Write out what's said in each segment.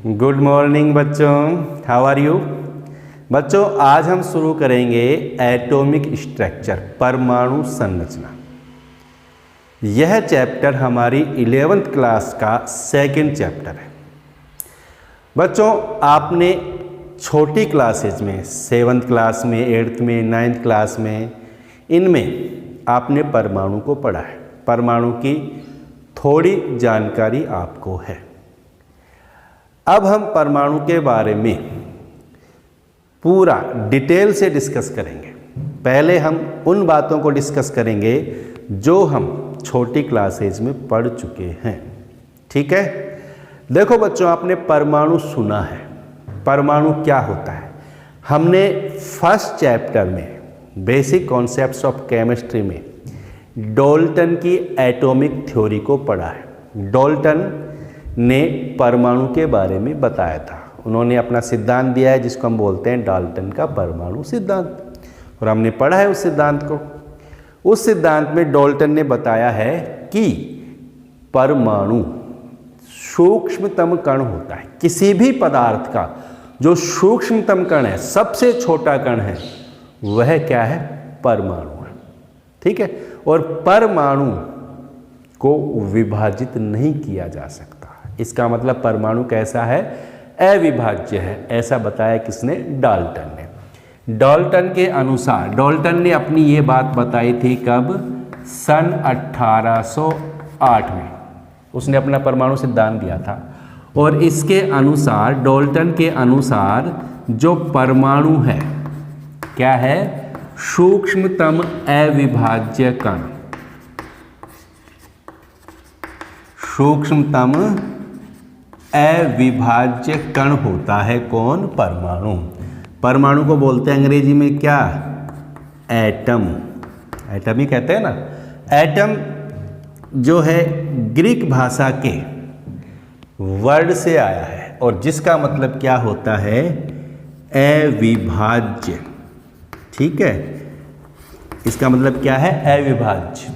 Good morning बच्चों, how are you. बच्चों आज हम शुरू करेंगे एटॉमिक स्ट्रक्चर, परमाणु संरचना। यह चैप्टर हमारी 11th क्लास का सेकंड चैप्टर है। बच्चों आपने छोटी क्लासेज में 7th क्लास में, 8th में, 9th क्लास में, इनमें आपने परमाणु को पढ़ा है। परमाणु की थोड़ी जानकारी आपको है। अब हम परमाणु के बारे में पूरा डिटेल से डिस्कस करेंगे। पहले हम उन बातों को डिस्कस करेंगे जो हम छोटी क्लासेज में पढ़ चुके हैं। ठीक है, देखो बच्चों आपने परमाणु सुना है। परमाणु क्या होता है हमने फर्स्ट चैप्टर में बेसिक कॉन्सेप्ट्स ऑफ केमिस्ट्री में डाल्टन की एटॉमिक थ्योरी को पढ़ा है। डाल्टन ने परमाणु के बारे में बताया था। उन्होंने अपना सिद्धांत दिया है जिसको हम बोलते हैं डाल्टन का परमाणु सिद्धांत, और हमने पढ़ा है उस सिद्धांत को। उस सिद्धांत में डाल्टन ने बताया है कि परमाणु सूक्ष्मतम कण होता है। किसी भी पदार्थ का जो सूक्ष्मतम कण है, सबसे छोटा कण है, वह क्या है? परमाणु है। ठीक है, और परमाणु को विभाजित नहीं किया जा सकता। इसका मतलब परमाणु कैसा है? अविभाज्य है। ऐसा बताया किसने? डाल्टन ने। डाल्टन के अनुसार, डाल्टन ने अपनी ये बात बताई थी कब? सन 1808 में उसने अपना परमाणु सिद्धांत दिया था। और इसके अनुसार, डाल्टन के अनुसार जो परमाणु है क्या है? सूक्ष्मतम अविभाज्य कण। सूक्ष्मतम अविभाज्य कण होता है कौन? परमाणु। परमाणु को बोलते हैं अंग्रेजी में क्या? एटम। एटम ही कहते हैं ना। एटम जो है ग्रीक भाषा के वर्ड से आया है और जिसका मतलब क्या होता है? अविभाज्य। ठीक है, इसका मतलब क्या है? अविभाज्य।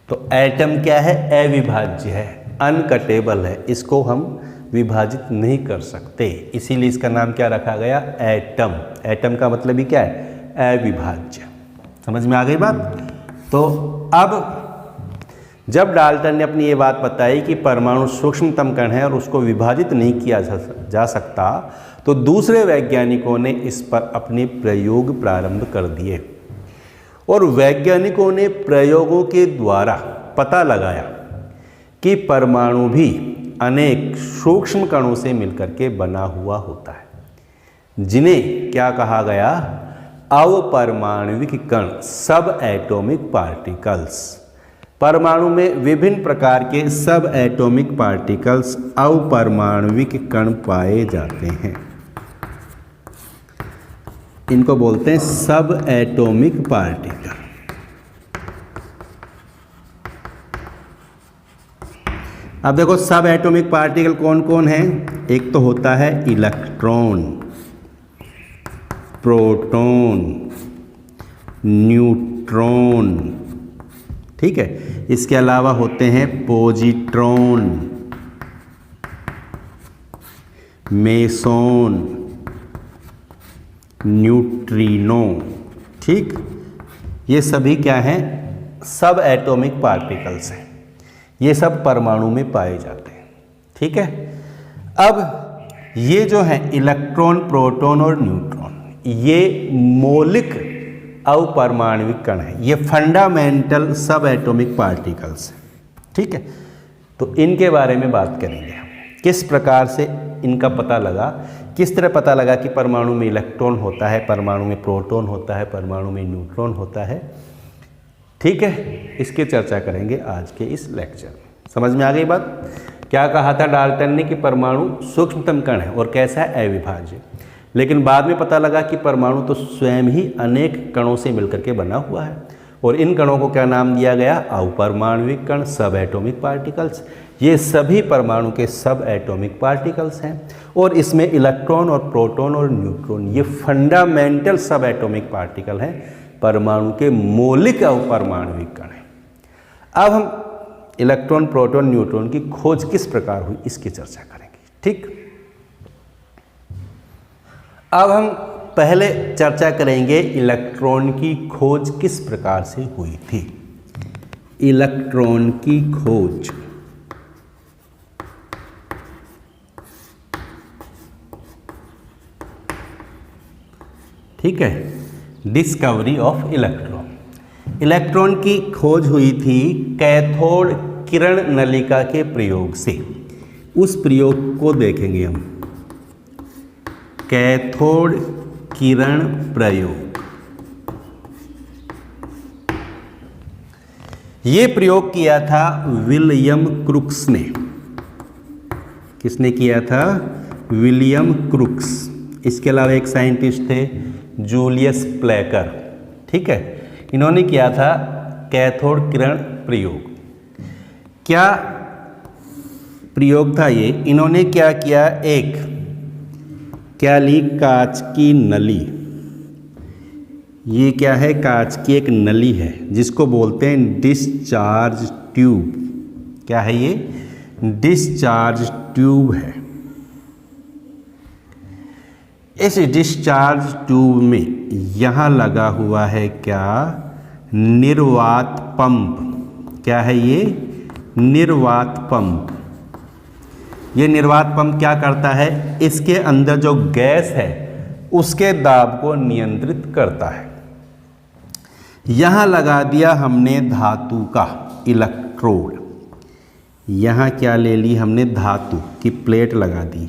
तो एटम क्या है? अविभाज्य है, अनकटेबल है। इसको हम विभाजित नहीं कर सकते, इसीलिए इसका नाम क्या रखा गया? एटम। एटम का मतलब ही क्या है? अविभाज्य। समझ में आ गई बात? तो अब जब डाल्टन ने अपनी ये बात बताई कि परमाणु सूक्ष्मतम कण है और उसको विभाजित नहीं किया जा सकता, तो दूसरे वैज्ञानिकों ने इस पर अपने प्रयोग प्रारंभ कर दिए। और वैज्ञानिकों ने प्रयोगों के द्वारा पता लगाया कि परमाणु भी अनेक सूक्ष्म कणों से मिलकर के बना हुआ होता है, जिन्हें क्या कहा गया? अवपरमाणविक कण, सब एटॉमिक पार्टिकल्स। परमाणु में विभिन्न प्रकार के सब एटॉमिक पार्टिकल्स, अवपरमाणविक कण पाए जाते हैं। इनको बोलते हैं सब एटॉमिक पार्टिकल। अब देखो सब एटॉमिक पार्टिकल कौन कौन है? एक तो होता है इलेक्ट्रॉन, प्रोटॉन, न्यूट्रॉन। ठीक है, इसके अलावा होते हैं पॉजिट्रॉन, मेसॉन, न्यूट्रिनो। ठीक, ये सभी क्या हैं? सब एटॉमिक पार्टिकल्स हैं। ये सब परमाणु में पाए जाते हैं। ठीक है, अब ये जो है इलेक्ट्रॉन, प्रोटॉन और न्यूट्रॉन, ये मौलिक अवपरमाणविक कण है। ये फंडामेंटल सब एटॉमिक पार्टिकल्स हैं। ठीक है, तो इनके बारे में बात करेंगे हम। किस प्रकार से इनका पता लगा, किस तरह पता लगा कि परमाणु में इलेक्ट्रॉन होता है, परमाणु में प्रोटॉन होता है, परमाणु में न्यूट्रॉन होता है। ठीक है, इसकी चर्चा करेंगे आज के इस लेक्चर में। समझ में आ गई बात? क्या कहा था डाल्टन ने कि परमाणु सूक्ष्मतम कण है और कैसा है? अविभाज्य। लेकिन बाद में पता लगा कि परमाणु तो स्वयं ही अनेक कणों से मिलकर के बना हुआ है, और इन कणों को क्या नाम दिया गया? अवपरमाणविक कण, सब एटॉमिक पार्टिकल्स। ये सभी परमाणु के सब एटॉमिक पार्टिकल्स हैं, और इसमें इलेक्ट्रॉन और प्रोटॉन और न्यूट्रॉन ये फंडामेंटल सब एटॉमिक पार्टिकल हैं, परमाणु के मौलिक अवपरमाणविक कण हैं। अब हम इलेक्ट्रॉन, प्रोटॉन, न्यूट्रॉन की खोज किस प्रकार हुई इसकी चर्चा करेंगे। ठीक। अब हम पहले चर्चा करेंगे इलेक्ट्रॉन की खोज किस प्रकार से हुई थी। इलेक्ट्रॉन की खोज, ठीक है, डिस्कवरी ऑफ इलेक्ट्रॉन। इलेक्ट्रॉन की खोज हुई थी कैथोड किरण नलिका के प्रयोग से। उस प्रयोग को देखेंगे हम, कैथोड किरण प्रयोग। ये प्रयोग किया था विलियम क्रुक्स ने। किसने किया था? William crooks. इसके अलावा एक साइंटिस्ट थे जूलियस प्लेकर, ठीक है। इन्होंने किया था कैथोड किरण प्रयोग। क्या प्रयोग था ये? इन्होंने क्या किया, एक क्या ली, कांच की नली। ये क्या है? कांच की एक नली है जिसको बोलते हैं डिस्चार्ज ट्यूब। क्या है ये? डिस्चार्ज ट्यूब है। इस डिस्चार्ज ट्यूब में यहां लगा हुआ है क्या? निर्वात पंप। क्या है ये? निर्वात पंप। ये निर्वात पंप क्या करता है? इसके अंदर जो गैस है उसके दाब को नियंत्रित करता है। यहां लगा दिया हमने धातु का इलेक्ट्रोड। यहां क्या ले ली हमने? धातु की प्लेट लगा दी।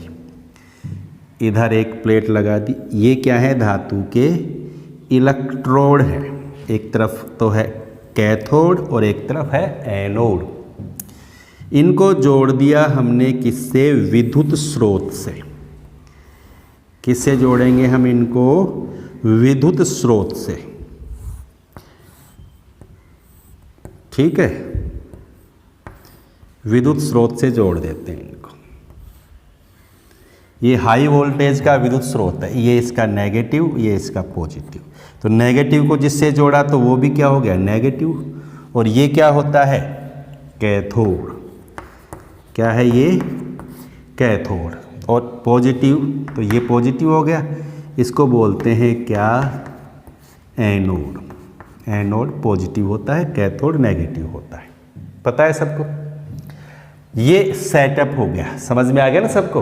इधर एक प्लेट लगा दी। ये क्या है? धातु के इलेक्ट्रोड है। एक तरफ तो है कैथोड और एक तरफ है एनोड। इनको जोड़ दिया हमने किससे? विद्युत स्रोत से। किससे जोड़ेंगे हम इनको? विद्युत स्रोत से, ठीक है। विद्युत स्रोत से जोड़ देते हैं इनको। ये हाई वोल्टेज का विद्युत स्रोत है, ये इसका नेगेटिव, ये इसका पॉजिटिव। तो नेगेटिव को जिससे जोड़ा तो वो भी क्या हो गया? नेगेटिव। और ये क्या होता है? कैथोड। क्या है ये? कैथोड। और पॉजिटिव, तो ये पॉजिटिव हो गया। इसको बोलते हैं क्या? एनोड। एनोड पॉजिटिव होता है, कैथोड नेगेटिव होता है। पता है सबको? ये सेटअप हो गया, समझ में आ गया ना सबको?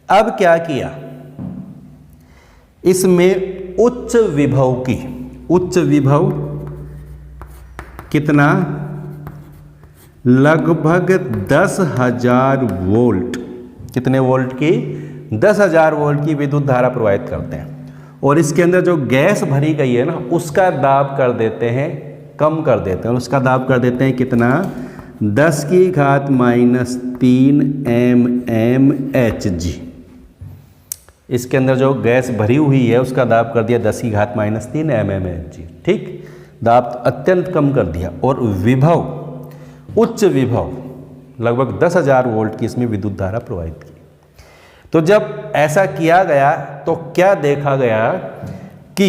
अब क्या किया, इसमें उच्च विभव की, उच्च विभव कितना? लगभग 10,000 वोल्ट। कितने वोल्ट की? 10,000 वोल्ट की विद्युत धारा प्रवाहित करते हैं। और इसके अंदर जो गैस भरी गई है ना, उसका दाब कर देते हैं, कम कर देते हैं। उसका दाब कर देते हैं कितना? 10⁻³ mmHg। इसके अंदर जो गैस भरी हुई है उसका दाब कर दिया 10⁻³ mmHg, ठीक। दाब अत्यंत कम कर दिया। और विभव, उच्च विभव लगभग 10,000 वोल्ट की इसमें विद्युत धारा प्रवाहित की। तो जब ऐसा किया गया तो क्या देखा गया कि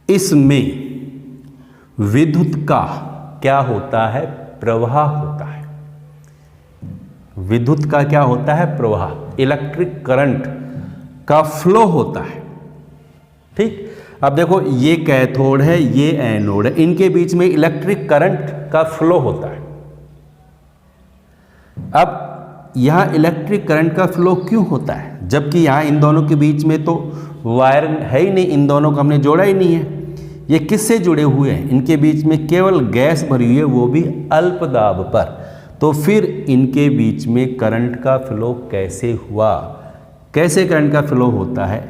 इसमें विद्युत का क्या होता है? प्रवाह होता है। विद्युत का क्या होता है? प्रवाह। इलेक्ट्रिक करंट का फ्लो होता है, ठीक। अब देखो, ये कैथोड है, ये एनोड है, इनके बीच में इलेक्ट्रिक करंट का फ्लो होता है। अब यहां इलेक्ट्रिक करंट का फ्लो क्यों होता है, जबकि यहां इन दोनों के बीच में तो वायर है ही नहीं, इन दोनों को हमने जोड़ा ही नहीं है। ये किससे जुड़े हुए हैं? इनके बीच में केवल गैस भरी हुई है, वो भी अल्प दाब पर। तो फिर इनके बीच में करंट का फ्लो कैसे हुआ? कैसे करंट का फ्लो होता है?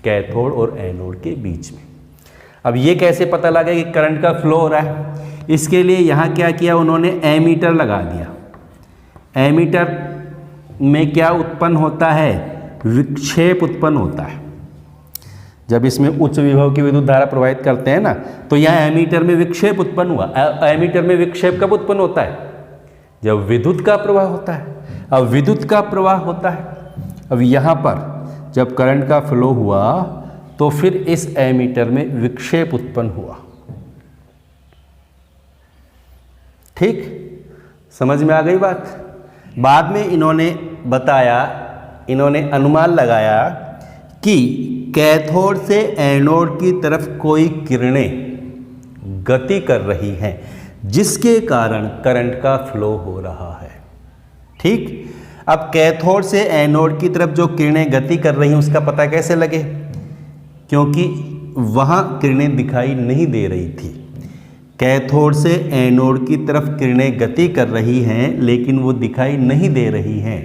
कैथोड और एनोड के बीच में। अब ये कैसे पता लगा कि करंट का फ्लो हो रहा है? इसके लिए यहाँ क्या किया उन्होंने? एमीटर लगा दिया। एमीटर में क्या उत्पन्न होता है? विक्षेप उत्पन्न होता है। जब इसमें उच्च विभव की विद्युत धारा प्रवाहित करते हैं ना, तो यहाँ एमीटर में विक्षेप उत्पन्न हुआ। एमीटर में विक्षेप कब उत्पन्न होता है? जब विद्युत का प्रवाह होता है। अब विद्युत का प्रवाह होता है, अब यहाँ पर जब करंट का फ्लो हुआ तो फिर इस एमीटर में विक्षेप उत्पन्न हुआ, ठीक। समझ में आ गई बात? बाद में इन्होंने बताया, इन्होंने अनुमान लगाया कि कैथोड से एनोड की तरफ कोई किरणें गति कर रही हैं जिसके कारण करंट का फ्लो हो रहा है। ठीक, अब कैथोड से एनोड की तरफ जो किरणें गति कर रही हैं उसका पता कैसे लगे, क्योंकि वहाँ किरणें दिखाई नहीं दे रही थी। कैथोड से एनोड की तरफ किरणें गति कर रही हैं लेकिन वो दिखाई नहीं दे रही हैं।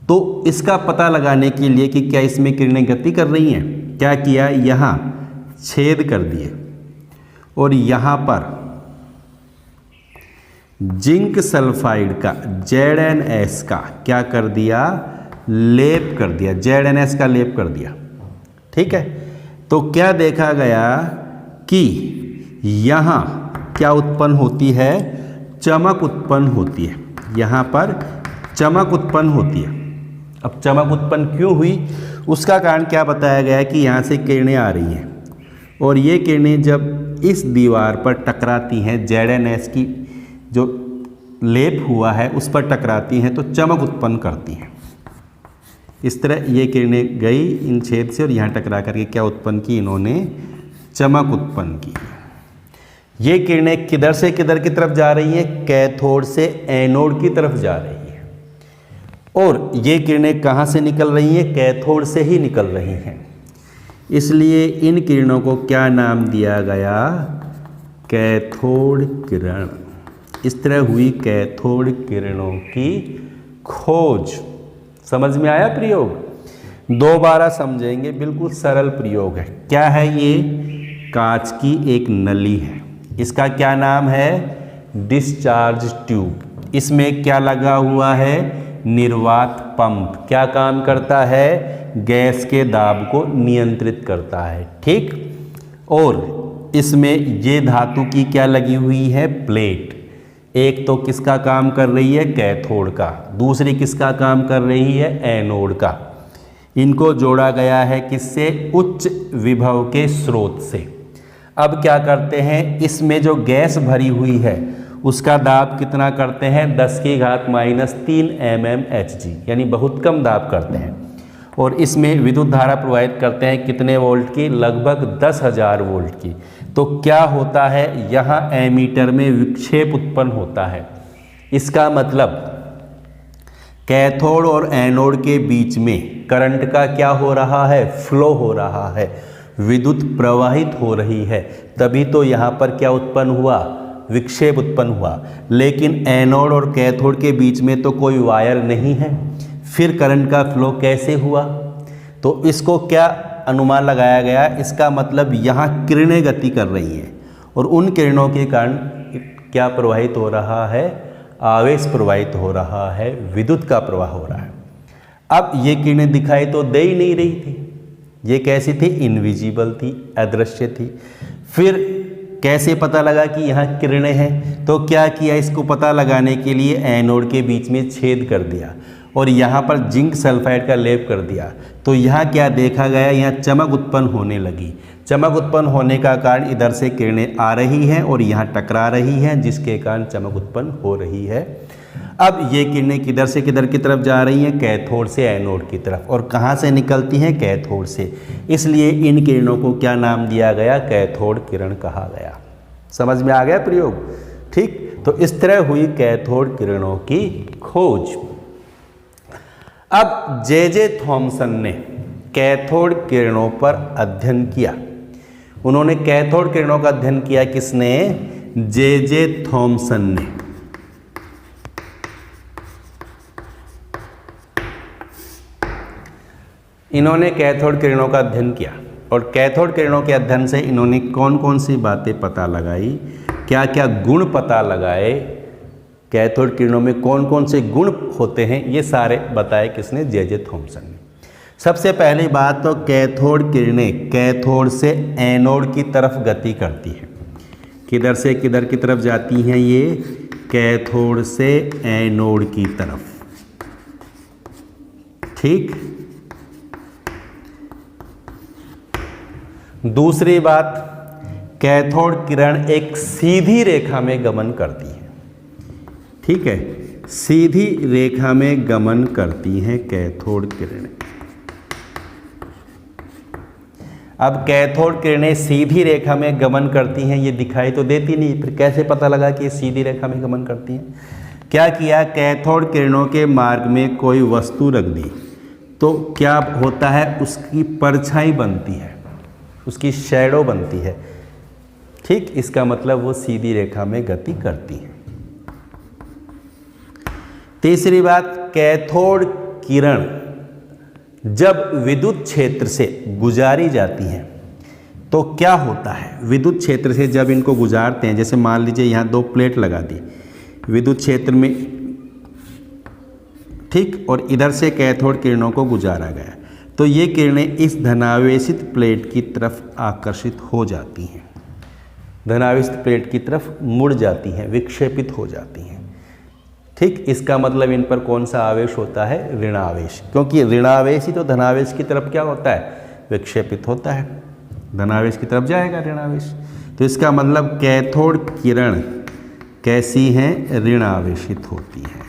तो इसका पता लगाने के लिए कि क्या इसमें किरणें गति कर रही हैं, क्या किया, यहाँ छेद कर दिए और यहाँ पर जिंक सल्फाइड का ZnS का क्या कर दिया, लेप कर दिया, ZnS का लेप कर दिया। ठीक है, तो क्या देखा गया कि यहाँ क्या उत्पन्न होती है, चमक उत्पन्न होती है। यहाँ पर चमक उत्पन्न होती है। अब चमक उत्पन्न क्यों हुई, उसका कारण क्या बताया गया कि यहाँ से किरणें आ रही हैं और ये किरणें जब इस दीवार पर टकराती हैं, ZnS की जो लेप हुआ है उस पर टकराती हैं तो चमक उत्पन्न करती हैं। इस तरह ये किरणें गई इन छेद से और यहाँ टकरा करके क्या उत्पन्न की, इन्होंने चमक उत्पन्न की। ये किरणें किधर से किधर की तरफ जा रही हैं, कैथोड से एनोड की तरफ जा रही है। और ये किरणें कहाँ से निकल रही हैं, कैथोड से ही निकल रही हैं। इसलिए इन किरणों को क्या नाम दिया गया, कैथोड किरण। इस तरह हुई कैथोड किरणों की खोज। समझ में आया प्रयोग, दोबारा समझेंगे, बिल्कुल सरल प्रयोग है। क्या है ये, कांच की एक नली है, इसका क्या नाम है, डिस्चार्ज ट्यूब। इसमें क्या लगा हुआ है, निर्वात पंप। क्या काम करता है, गैस के दाब को नियंत्रित करता है। ठीक, और इसमें ये धातु की क्या लगी हुई है, प्लेट। एक तो किसका काम कर रही है, कैथोड का, दूसरी किसका काम कर रही है, एनोड का। इनको जोड़ा गया है किससे, उच्च विभव के स्रोत से। अब क्या करते हैं, इसमें जो गैस भरी हुई है उसका दाब कितना करते हैं, 10⁻³ mmHg, यानी बहुत कम दाब करते हैं। और इसमें विद्युत धारा प्रवाहित करते हैं कितने वोल्ट की, लगभग 10,000 वोल्ट की। तो क्या होता है, यहाँ एमीटर में विक्षेप उत्पन्न होता है। इसका मतलब कैथोड और एनोड के बीच में करंट का क्या हो रहा है, फ्लो हो रहा है, विद्युत प्रवाहित हो रही है। तभी तो यहाँ पर क्या उत्पन्न हुआ, विक्षेप उत्पन्न हुआ। लेकिन एनोड और कैथोड के बीच में तो कोई वायर नहीं है, फिर करंट का फ्लो कैसे हुआ। तो इसको क्या अनुमान लगाया गया, इसका मतलब यहाँ किरणें गति कर रही हैं और उन किरणों के कारण क्या प्रवाहित हो रहा है, आवेश प्रवाहित हो रहा है, विद्युत का प्रवाह हो रहा है। अब ये किरणें दिखाई तो दे ही नहीं रही थी, ये कैसी थी, इनविजिबल थी, अदृश्य थी। फिर कैसे पता लगा कि यहाँ किरणें हैं, तो क्या किया, इसको पता लगाने के लिए एनोड के बीच में छेद कर दिया और यहाँ पर जिंक सल्फाइड का लेप कर दिया। तो यहाँ क्या देखा गया, यहाँ चमक उत्पन्न होने लगी। चमक उत्पन्न होने का कारण इधर से किरणें आ रही हैं और यहाँ टकरा रही हैं, जिसके कारण चमक उत्पन्न हो रही है। अब ये किरणें किधर से किधर की तरफ जा रही हैं, कैथोड से एनोड की तरफ। और कहाँ से निकलती हैं, कैथोड से। इसलिए इन किरणों को क्या नाम दिया गया, कैथोड किरण कहा गया। समझ में आ गया प्रयोग। ठीक, तो इस तरह हुई कैथोड किरणों की खोज। अब जे थॉमसन ने कैथोड किरणों पर अध्ययन किया। उन्होंने कैथोड किरणों का अध्ययन किया, किसने, जे थॉमसन ने। इन्होंने कैथोड किरणों का अध्ययन किया और कैथोड किरणों के अध्ययन से इन्होंने कौन कौन सी बातें पता लगाई, क्या क्या गुण पता लगाए, कैथोड किरणों में कौन कौन से गुण होते हैं, ये सारे बताए किसने, जे थॉमसन ने। सबसे पहली बात तो कैथोड किरणें कैथोड से एनोड की तरफ गति करती हैं। किधर से किधर की तरफ जाती हैं ये, कैथोड से एनोड की तरफ। ठीक, दूसरी बात, कैथोड किरण एक सीधी रेखा में गमन करती है। ठीक है, सीधी रेखा में गमन करती हैं कैथोड किरणें। अब कैथोड किरणें सीधी रेखा में गमन करती हैं, ये दिखाई तो देती नहीं, फिर कैसे पता लगा कि ये सीधी रेखा में गमन करती हैं? क्या किया, कैथोड किरणों के मार्ग में कोई वस्तु रख दी तो क्या होता है, उसकी परछाई बनती है, उसकी शैडो बनती है। ठीक, इसका मतलब वो सीधी रेखा में गति करती है। तीसरी बात, कैथोड किरण जब विद्युत क्षेत्र से गुजारी जाती हैं तो क्या होता है, विद्युत क्षेत्र से जब इनको गुजारते हैं, जैसे मान लीजिए यहाँ दो प्लेट लगा दी विद्युत क्षेत्र में, ठीक, और इधर से कैथोड किरणों को गुजारा गया, तो ये किरणें इस धनावेशित प्लेट की तरफ आकर्षित हो जाती हैं, धनावेशित प्लेट की तरफ मुड़ जाती हैं, विक्षेपित हो जाती हैं। ठीक, इसका मतलब इन पर कौन सा आवेश होता है, ऋणावेश, क्योंकि ऋणावेश ही तो धनावेश की तरफ क्या होता है, विक्षेपित होता है, धनावेश की तरफ जाएगा ऋणावेश। तो इसका मतलब कैथोड किरण कैसी हैं, ऋणावेशित होती हैं।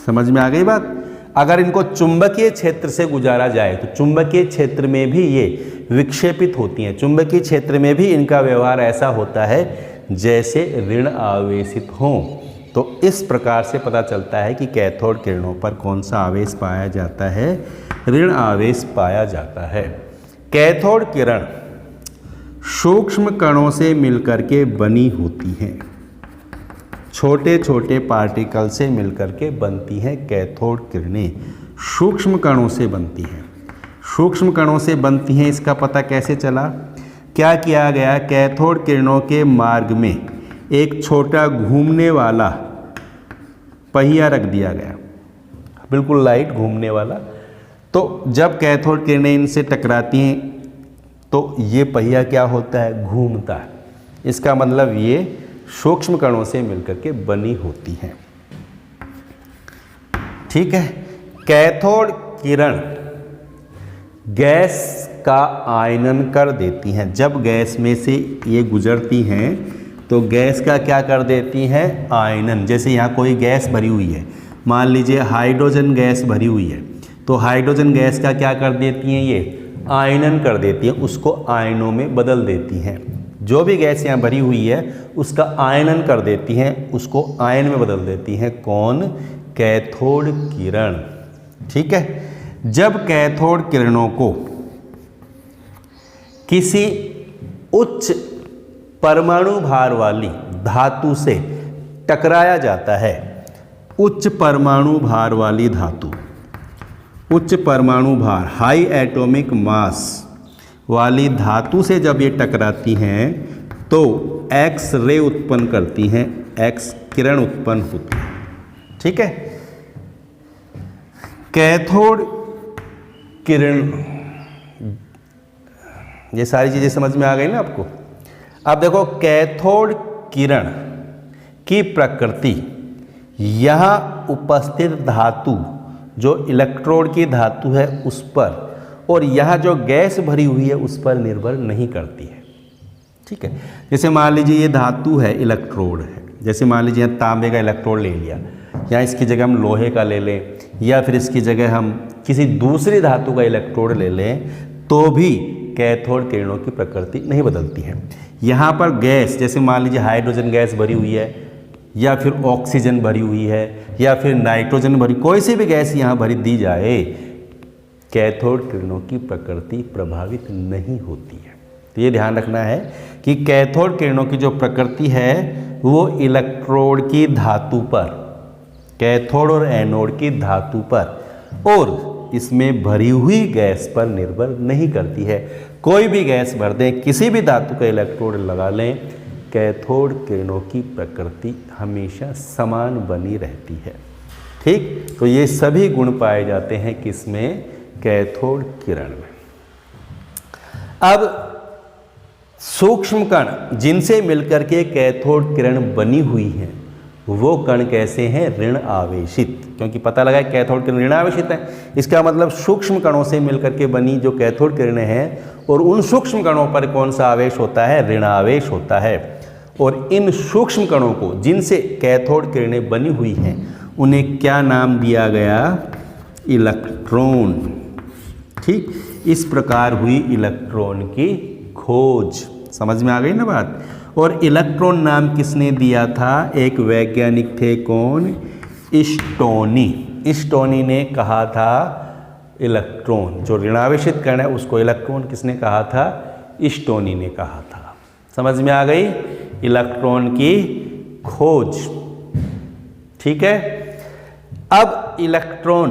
समझ में आ गई बात? अगर इनको चुंबकीय क्षेत्र से गुजारा जाए तो चुंबकीय क्षेत्र में भी ये विक्षेपित होती हैं, चुंबकीय क्षेत्र में भी इनका व्यवहार ऐसा होता है जैसे ऋण आवेशित हों। तो इस प्रकार से पता चलता है कि कैथोड किरणों पर कौन सा आवेश पाया जाता है, ऋण आवेश पाया जाता है। कैथोड किरण सूक्ष्म कणों से मिलकर के बनी होती हैं, छोटे छोटे पार्टिकल से मिलकर के बनती हैं कैथोड किरणें, सूक्ष्म कणों से बनती हैं। सूक्ष्म कणों से बनती हैं, इसका पता कैसे चला? क्या किया गया, कैथोड किरणों के मार्ग में एक छोटा घूमने वाला पहिया रख दिया गया, बिल्कुल लाइट घूमने वाला। तो जब कैथोड किरणें इनसे टकराती हैं तो ये पहिया क्या होता है, घूमता है। इसका मतलब ये सूक्ष्म कणों से मिलकर के बनी होती हैं। ठीक है, कैथोड किरण गैस का आयनन कर देती हैं। जब गैस में से ये गुजरती हैं तो गैस का क्या कर देती हैं, आयनन। जैसे यहाँ कोई गैस भरी हुई है, मान लीजिए हाइड्रोजन गैस भरी हुई है, तो हाइड्रोजन गैस का क्या कर देती हैं, ये आयनन कर देती हैं, उसको आयनों में बदल देती हैं। जो भी गैस यहाँ भरी हुई है उसका आयनन कर देती हैं, उसको आयन में बदल देती हैं। कौन, कैथोड किरण। ठीक है, जब कैथोड किरणों को किसी उच्च परमाणु भार वाली धातु से टकराया जाता है, उच्च परमाणु भार वाली धातु, उच्च परमाणु भार, हाई एटॉमिक मास वाली धातु से जब ये टकराती हैं तो एक्स रे उत्पन्न करती हैं, एक्स किरण उत्पन्न होती है। ठीक है, कैथोड किरण, ये सारी चीज़ें समझ में आ गई ना आपको? अब देखो, कैथोड किरण की प्रकृति, यहाँ उपस्थित धातु जो इलेक्ट्रोड की धातु है उस पर, और यहाँ जो गैस भरी हुई है उस पर निर्भर नहीं करती है। ठीक है, जैसे मान लीजिए ये धातु है, इलेक्ट्रोड है, जैसे मान लीजिए तांबे का इलेक्ट्रोड ले लिया, या इसकी जगह हम लोहे का ले लें, या फिर इसकी जगह हम किसी दूसरी धातु का इलेक्ट्रोड ले लें, तो भी कैथोड किरणों की प्रकृति नहीं बदलती है। यहाँ पर गैस, जैसे मान लीजिए हाइड्रोजन गैस भरी हुई है, या फिर ऑक्सीजन भरी हुई है, या फिर नाइट्रोजन भरी, कोई सी भी गैस यहाँ भरी दी जाए, कैथोड किरणों की प्रकृति प्रभावित नहीं होती है। तो ये ध्यान रखना है कि कैथोड किरणों की जो प्रकृति है वो इलेक्ट्रोड की धातु पर, कैथोड और एनोड की धातु पर और इसमें भरी हुई गैस पर निर्भर नहीं करती है। कोई भी गैस भर दें, किसी भी धातु का इलेक्ट्रोड लगा लें, कैथोड किरणों की प्रकृति हमेशा समान बनी रहती है। ठीक, तो ये सभी गुण पाए जाते हैं किसमें, कैथोड किरण में। अब सूक्ष्म कण जिनसे मिलकर के कैथोड किरण बनी हुई है वो कण कैसे हैं, ऋण आवेशित, क्योंकि पता लगा कैथोड किरण ऋण आवेशित है। इसका मतलब सूक्ष्म कणों से मिलकर के बनी जो कैथोड किरणें हैं, और उन सूक्ष्म कणों पर कौन सा आवेश होता है, ऋण आवेश होता है। और इन सूक्ष्म कणों को जिनसे कैथोड किरणें बनी हुई हैं उन्हें क्या नाम दिया गया? इलेक्ट्रॉन। ठीक, इस प्रकार हुई इलेक्ट्रॉन की खोज। समझ में आ गई ना बात? और इलेक्ट्रॉन नाम किसने दिया था? एक वैज्ञानिक थे, कौन? स्टोनी। स्टोनी ने कहा था इलेक्ट्रॉन, जो ऋणावेशित कण है उसको इलेक्ट्रॉन किसने कहा था? स्टोनी ने कहा था। समझ में आ गई? इलेक्ट्रॉन की खोज। ठीक है, अब इलेक्ट्रॉन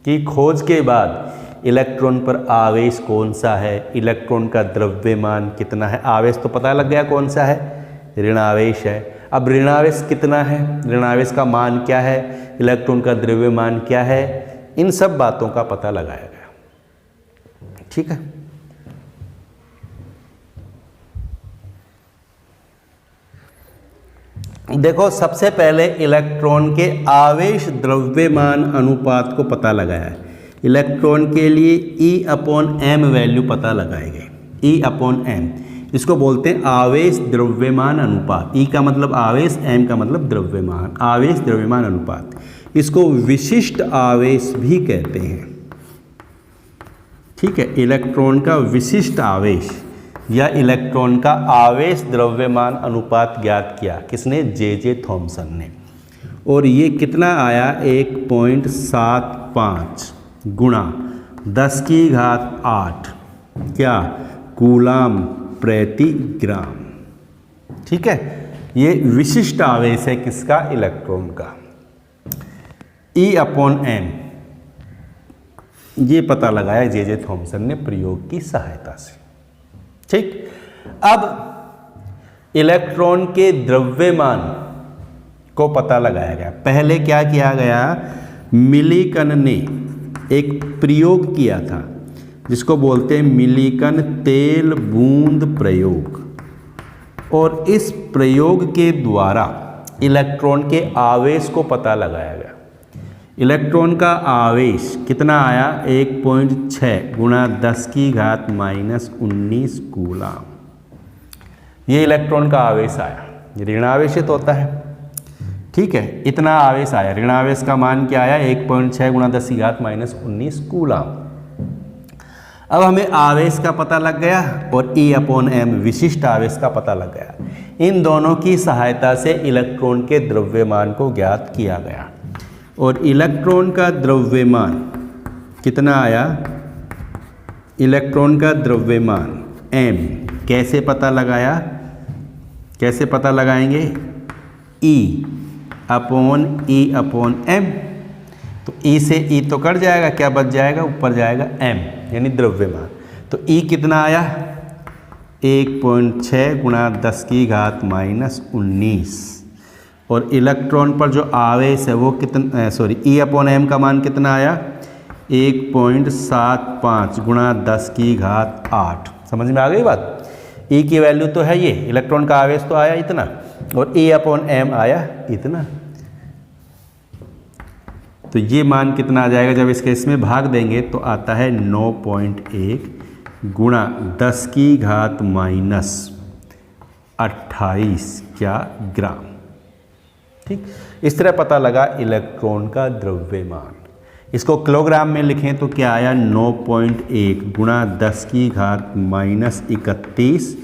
की खोज के बाद इलेक्ट्रॉन पर आवेश कौन सा है, इलेक्ट्रॉन का द्रव्यमान कितना है? आवेश तो पता लग गया कौन सा है? ऋणावेश है। अब ऋणावेश कितना है, ऋणावेश का मान क्या है, इलेक्ट्रॉन का द्रव्यमान क्या है, इन सब बातों का पता लगाया गया। ठीक है, देखो सबसे पहले इलेक्ट्रॉन के आवेश द्रव्यमान अनुपात को पता लगाया है। इलेक्ट्रॉन के लिए E/m वैल्यू पता लगाए गए। E/m इसको बोलते हैं आवेश द्रव्यमान अनुपात। E का मतलब आवेश, m का मतलब द्रव्यमान, आवेश द्रव्यमान अनुपात। इसको विशिष्ट आवेश भी कहते हैं। ठीक है, इलेक्ट्रॉन का विशिष्ट आवेश या इलेक्ट्रॉन का आवेश द्रव्यमान अनुपात ज्ञात किया किसने? जे थॉमसन ने। और ये कितना आया? 1.75 गुणा 10⁸ क्या? कूलाम प्रति ग्राम। ठीक है, ये विशिष्ट आवेश है किसका? इलेक्ट्रॉन का। E/m ये पता लगाया जे थॉमसन ने प्रयोग की सहायता से। ठीक, अब इलेक्ट्रॉन के द्रव्यमान को पता लगाया गया। पहले क्या किया गया? मिलिकन ने एक प्रयोग किया था जिसको बोलते हैं मिलिकन तेल बूंद प्रयोग। और इस प्रयोग के द्वारा इलेक्ट्रॉन के आवेश को पता लगाया गया। इलेक्ट्रॉन का आवेश कितना आया? 1.6 गुणा 10⁻⁻19 कूलाम। ये इलेक्ट्रॉन का आवेश आया, ऋणावेशित होता है। ठीक है, इतना आवेश आया। ऋणावेश का मान क्या आया? 1.6 गुणा 10⁻⁻19 कूलाम। अब हमें आवेश का पता लग गया और E/m विशिष्ट आवेश का पता लग गया। इन दोनों की सहायता से इलेक्ट्रॉन के द्रव्यमान को ज्ञात किया गया। और इलेक्ट्रॉन का द्रव्यमान कितना आया? इलेक्ट्रॉन का द्रव्यमान m कैसे पता लगाया? कैसे पता लगाएंगे? E/m। तो E से E तो कट जाएगा, क्या बच जाएगा? ऊपर जाएगा m, यानी द्रव्यमान। तो E कितना आया? 1.6 गुणा 10⁻⁻19। और इलेक्ट्रॉन पर जो आवेश है वो कितना, E/m का मान कितना आया? 1.75 गुणा 10⁸। समझ में आ गई बात? E की वैल्यू तो है ये, इलेक्ट्रॉन का आवेश तो आया इतना और E/m आया इतना। तो ये मान कितना आ जाएगा? जब इसके इसमें भाग देंगे तो आता है 9.1 गुणा 10⁻28 क्या ग्राम। ठीक, इस तरह पता लगा इलेक्ट्रॉन का द्रव्यमान। इसको किलोग्राम में लिखें तो क्या आया? 9.1 गुणा 10⁻31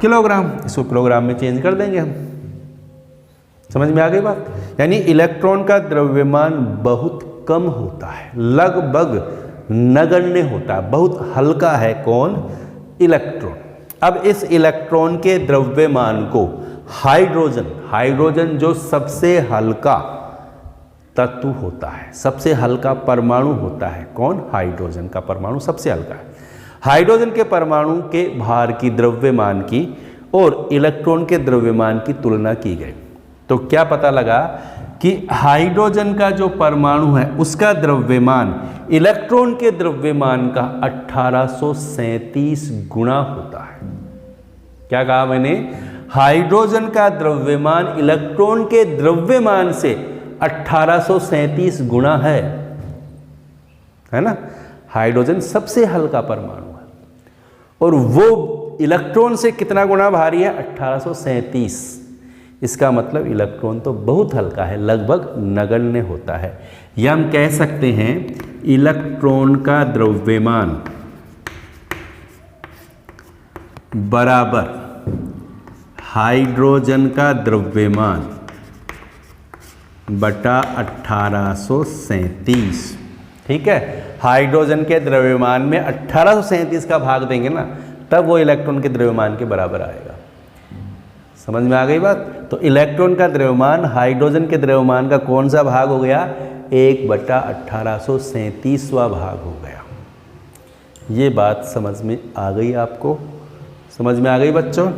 किलोग्राम। इसको किलोग्राम में चेंज कर देंगे हम। समझ में आ गई बात? यानी इलेक्ट्रॉन का द्रव्यमान बहुत कम होता है, लगभग नगण्य होता है, बहुत हल्का है। कौन? इलेक्ट्रॉन। अब इस इलेक्ट्रॉन के द्रव्यमान को हाइड्रोजन जो सबसे हल्का तत्व होता है, सबसे हल्का परमाणु होता है, कौन? हाइड्रोजन का परमाणु सबसे हल्का है। हाइड्रोजन के परमाणु के भार की, द्रव्यमान की और इलेक्ट्रॉन के द्रव्यमान की तुलना की गई तो क्या पता लगा कि हाइड्रोजन का जो परमाणु है उसका द्रव्यमान इलेक्ट्रॉन के द्रव्यमान का 1837 गुना होता है। क्या कहा मैंने? हाइड्रोजन का द्रव्यमान इलेक्ट्रॉन के द्रव्यमान से 1837 गुना है ना? हाइड्रोजन सबसे हल्का परमाणु है और वो इलेक्ट्रॉन से कितना गुना भारी है? 1837। इसका मतलब इलेक्ट्रॉन तो बहुत हल्का है, लगभग नगण्य होता है। या हम कह सकते हैं इलेक्ट्रॉन का द्रव्यमान बराबर हाइड्रोजन का द्रव्यमान बटा 1837। ठीक है, हाइड्रोजन के द्रव्यमान में 1837 का भाग देंगे ना, तब वो इलेक्ट्रॉन के द्रव्यमान के बराबर आएगा। समझ में आ गई बात? तो इलेक्ट्रॉन का द्रव्यमान हाइड्रोजन के द्रव्यमान का कौन सा भाग हो गया? 1/1837वां भाग हो गया। ये बात समझ में आ गई आपको? समझ में आ गई बच्चों?